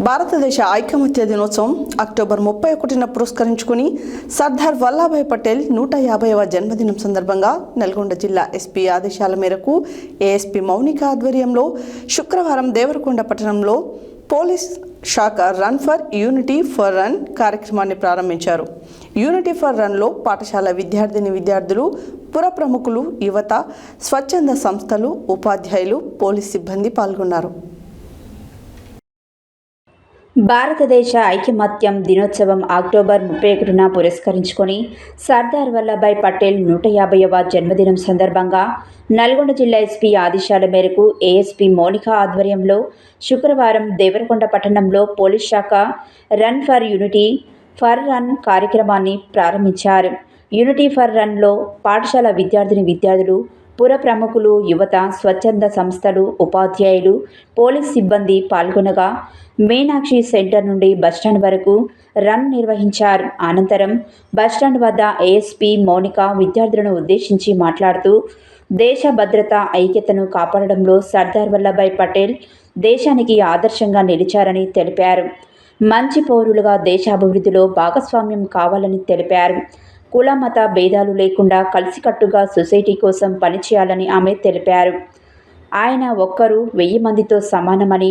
భారతదేశ ఐకమత్య దినోత్సవం అక్టోబర్ 31న పురస్కరించుకుని సర్దార్ వల్లభాయ్ పటేల్ 150వ జన్మదినం సందర్భంగా నల్గొండ జిల్లా ఎస్పీ ఆదేశాల మేరకు ఏఎస్పీ మౌనిక ఆధ్వర్యంలో శుక్రవారం దేవరకొండ పట్టణంలో పోలీస్ శాఖ run for unity for run కార్యక్రమాన్ని ప్రారంభించారు. యూనిటీ ఫర్ రన్లో పాఠశాల విద్యార్థులు, పుర ప్రముఖులు, యువత, స్వచ్ఛంద సంస్థలు, ఉపాధ్యాయులు, పోలీస్ సిబ్బంది పాల్గొన్నారు. భారతదేశ ఐకమత్యం దినోత్సవం అక్టోబర్ 31న పురస్కరించుకొని సర్దార్ వల్లభాయ్ పటేల్ 150వ జన్మదినం సందర్భంగా నల్గొండ జిల్లా ఎస్పీ ఆదేశాల మేరకు ఏఎస్పీ మౌనిక ఆధ్వర్యంలో శుక్రవారం దేవరకొండ పట్టణంలో పోలీస్ శాఖ run for unity for run కార్యక్రమాన్ని ప్రారంభించారు. యూనిటీ ఫర్ రన్లో పాఠశాల విద్యార్థులు, పుర ప్రముఖులు, యువత, స్వచ్ఛంద సంస్థలు, ఉపాధ్యాయులు, పోలీస్ సిబ్బంది పాల్గొనగా మీనాక్షి సెంటర్ నుండి బస్టాండ్ వరకు రన్ నిర్వహించారు. అనంతరం బస్టాండ్ వద్ద ఏఎస్పీ మౌనిక విద్యార్థులను ఉద్దేశించి మాట్లాడుతూ దేశ భద్రత, ఐక్యతను కాపాడడంలో సర్దార్ వల్లభాయ్ పటేల్ దేశానికి ఆదర్శంగా నిలిచారని తెలిపారు. మంచి పౌరులుగా దేశాభివృద్ధిలో భాగస్వామ్యం కావాలని తెలిపారు. కుల మత భేదాలు లేకుండా కలిసికట్టుగా సొసైటీ కోసం పనిచేయాలని ఆమె తెలిపారు. ఆయన ఒక్కరు 1000 మందితో సమానమని,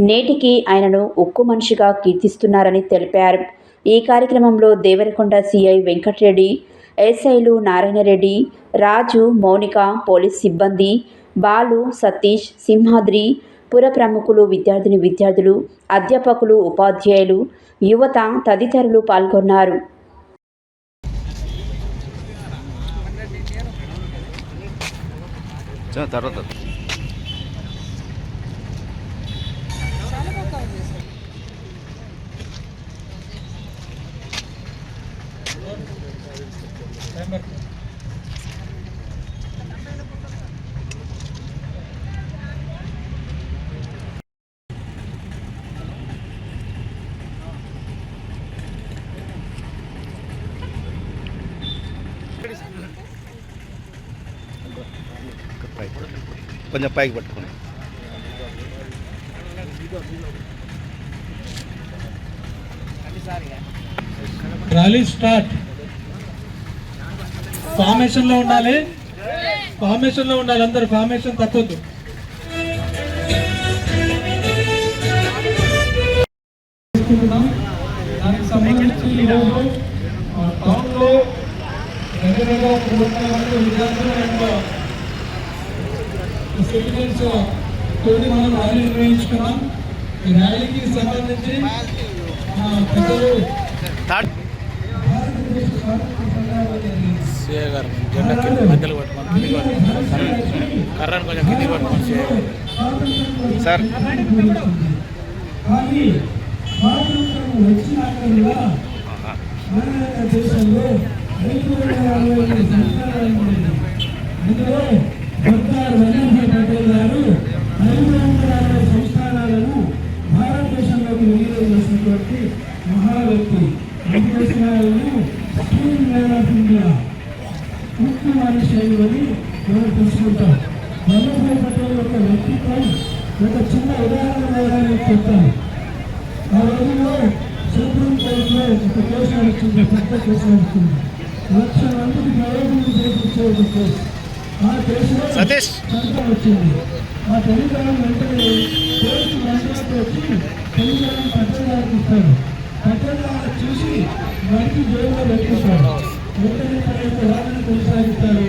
నేటికి ఆయనను ఉక్కు మనిషిగా కీర్తిస్తున్నారని తెలిపారు. ఈ కార్యక్రమంలో దేవరకొండ సిఐ వెంకటరెడ్డి, ఎస్ఐలు నారాయణరెడ్డి, రాజు, మౌనిక, పోలీస్ సిబ్బంది, బాలు, సతీష్, సింహాద్రి, పుర ప్రముఖులు, విద్యార్థులు, అధ్యాపకులు, ఉపాధ్యాయులు, యువత తదితరులు పాల్గొన్నారు. కొంచెం పైకి పట్టుకోండి. Rally start. ఫార్మేషన్ లో ఉండాలి, అందరు ఫార్మేషన్ తప్పొద్దు. దానికి సంబంధించి ఈరోజు టౌన్ లో దగ్గరగా విద్యార్థులు సిటిజన్స్ తోటి మనం ర్యాలీ నిర్వహించుకున్నాం. ఈ ర్యాలీకి సంబంధించి పెద్దలు సార్ దేశంలో సర్దార్ వల్లభాయ్ పటేల్ గారు 560 సంస్థానాలను భారతదేశంలోకి విలీనం చేసినటువంటి మహావ్యక్తి. దేశాలను ఉక్కు మనిషి అని మనం తెలుసుకుంటాం. వల్లభాయ్ పటేల్ యొక్క వ్యక్తిత్వం ఒక చిన్న ఉదాహరణ చెప్తాను. ఆ రోజుల్లో సుప్రీం కోర్టులో ఒక కేసు నడుస్తుంది, పెద్ద కేసు నడుస్తుంది. 1,00,000 మందికి ప్రయోజనం చేయించే ఒక కేసు. ఆ కేసులో చట్టం వచ్చింది. ఆ టెలిగ్రామ్ వెంటనే కోర్టు మంత్రులతో వచ్చి టెలిగ్రామ్ పటేల్ గారికి ఇస్తారు. పటేల్ గారు చూసి వారికి జైల్లో పెట్టుకుంటారు. వెంటనే తన యొక్క వాదన కొనసాగిస్తారు.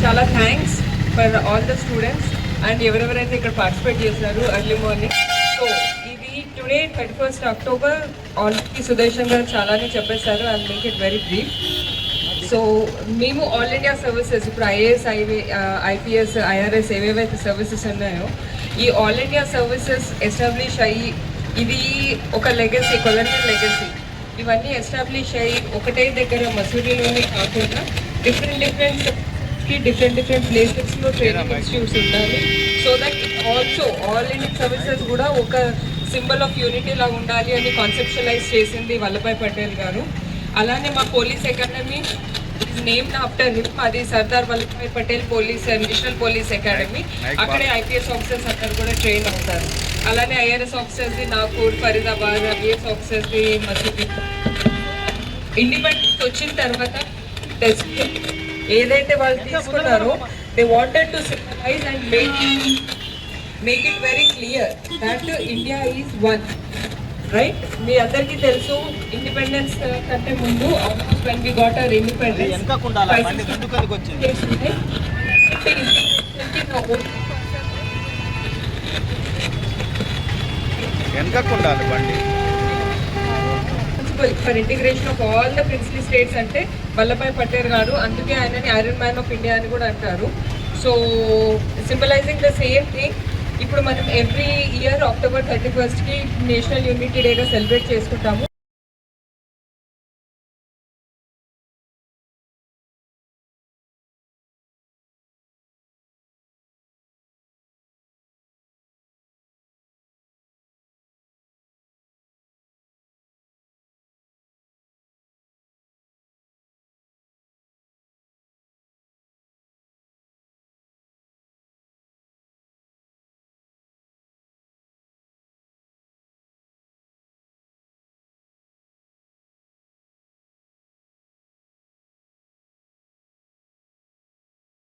చాలా thanks for all the students and ఎవరెవరైతే ఇక్కడ పార్టిసిపేట్ చేశారు ఎర్లీ మార్నింగ్. సో ఇది today 31st October already Sudarshan గారు చాలానే చెప్పేశారు. I make it very brief. So మేము ఆల్ ఇండియా సర్వీసెస్ ఇప్పుడు ఐఏఎస్ ఐపీఎస్ ఐఆర్ఎస్ ఏవేవైతే సర్వీసెస్ ఉన్నాయో ఈ ఆల్ ఇండియా సర్వీసెస్ ఎస్టాబ్లిష్ అయ్యి ఇది ఒక లెగసీ, కొలనియల్ లెగసీ. ఇవన్నీ ఎస్టాబ్లిష్ అయ్యి ఒకటే దగ్గర మసూరిలోనే కాకుండా డిఫరెంట్ ప్లేసెస్లో ట్రైనింగ్ ఇన్స్టిట్యూట్స్ ఉండాలి. So that also all India services కూడా ఒక సింబల్ ఆఫ్ యూనిటీ లాగా ఉండాలి అని కాన్సెప్షువలైజ్ చేసింది వల్లభాయ్ పటేల్ గారు. అలానే మా police academy named after him, అది Sardar Vallabhbhai Patel national police academy. అక్కడే ఐపీఎస్ ఆఫీసర్స్ అక్కడ కూడా ట్రైన్ అవుతారు. అలానే ఐఆర్ఎస్ ఆఫీసర్స్ది నాగపూర్, ఫరీదాబాద్, ఐపీఎస్ ఆఫీసర్స్ది మసూరి. ఇండిపెండెన్స్ వచ్చిన తర్వాత ఏదైతే వాళ్ళు తీసుకున్నారో they wanted to symbolize and make it very clear that India is one. Right, మీ అందరికీ తెలుసు ఇండిపెండెన్స్ కంటే ముందు almost when we got our independence వెనకకుండాలి బండి for integration of all the princely states అంటే వల్లభాయ్ పటేల్ గారు. అందుకే ఆయనని ఐరన్ మ్యాన్ ఆఫ్ ఇండియా అని కూడా అంటారు. So symbolising the same thing ఇప్పుడు మనం every year October 31st national unity డేగా సెలబ్రేట్ చేసుకుంటాము.